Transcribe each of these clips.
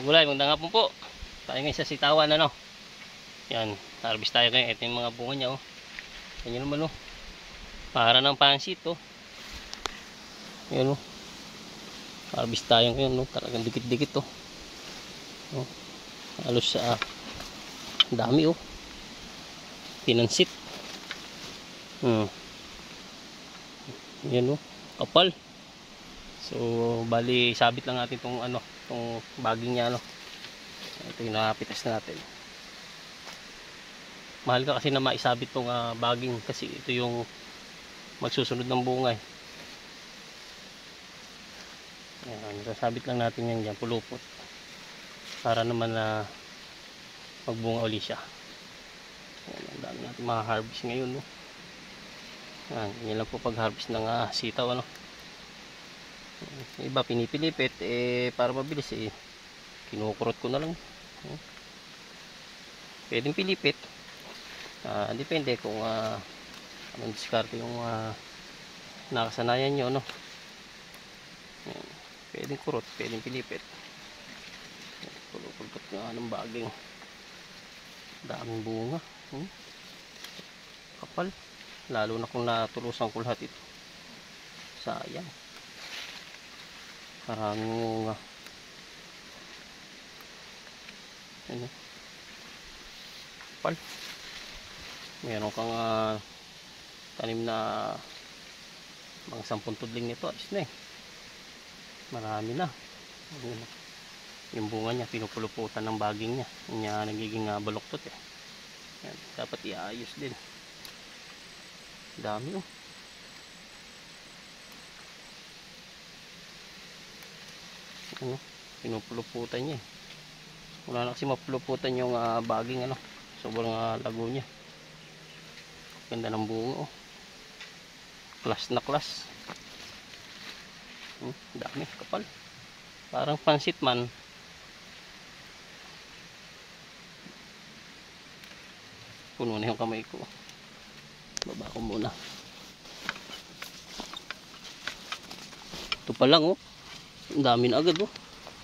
Gulay, magandang hapon po. Tayo ngayon sa sitawan, ano. Yan, harvest tayo ngayon. Ito yung mga bunga niya, oh. Yan naman, oh. Para ng pansit, oh. Yan, oh. Harvest tayo ngayon, oh. Talagang dikit-dikit, oh. Oh. Halos sa dami, oh. Pinansit. Yan, oh. Kapal. So, bali sabit lang natin itong ano, itong baging niya, ano. Ito yung nakapitas natin. Mahal ka kasi na maisabit itong baging kasi ito yung magsusunod ng bunga, eh. Ayan, sasabit lang natin yan dyan, pulupot. Para naman na magbunga uli siya. Ayan, ang dami natin ma-harvest ngayon, no. Ayan, yan lang po pag-harvest ng sitaw, ano. Iba pinipilipit, para mabilis, kinukurot ko na lang. Pwedeng pilipit, depende kung anong diskarte yung nakasanayan nyo, no. Pwedeng kurot, pwedeng pilipit. Pulupot nga ng baging, daming bunga, kapal, lalo na kung natulusan ko lahat ito. Sayang, maraming bunga. Ano? Kapal. Meron kang tanim na mga 10 tudling nito, ayos na, marami na. Yung bunga niya pinupuluputan ng baging niya, niya nagiging baluktot, yan, dapat iayos din. Dami, oh. Ano, pinupuluputan niya, wala na kasi mapuluputan yung baging, ano. Sobrang lago niya. Ganda ng bunga, oh. Class na class. Dami, kapal. Parang pansit man. Puno na yung kamay ko. Baba ko muna. Ito pa lang, oh. Ang dami na agad, oh.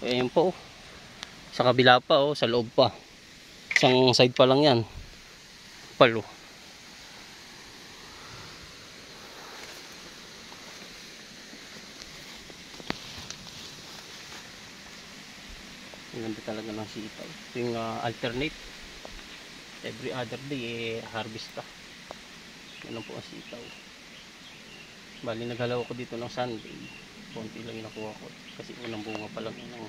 Ayan pa, oh. Sa kabila pa, oh. Sa loob pa. Isang side pa lang yan. Palo. Ang ganda talaga ng sitaw. Ito yung alternate. Every other day, harvest ka. Yan lang po ang sitaw. Bali, naghalaw ko dito ng Sunday. Konti lang yung nakuha ko. Kasi unang bunga pa lang yun.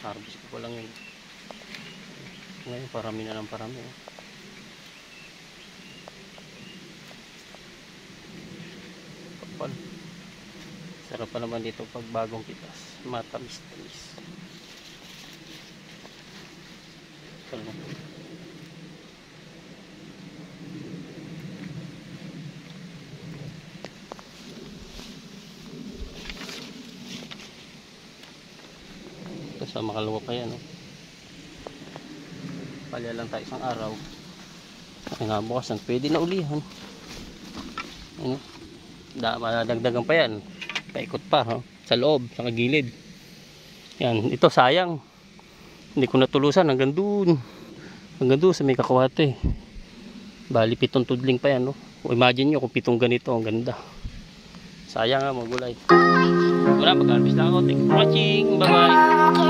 Harvest ko pa lang yun. Ngayon parami na ng parami, oh. Kapal. Sarap pa naman dito pag bagong kitas, matamis-tamis. Ito sa makalawa pa yan, oh. Palya lang tayo isang araw. Ay nga, bukas na pwede na ulihan. Ano? Madagdagan pa yan. Paikot pa, oh. Sa loob, sa gilid. Yan, ito sayang. Hindi ko natulusan hanggang doon. Hanggang doon sa may kakuwate. Bali 7 tudling pa yan, no? Imagine nyo kung 7 ganito, ang ganda. Sayang nga, magulay. Wala, mag-harvest lang ako. Thank you for watching. Bye bye.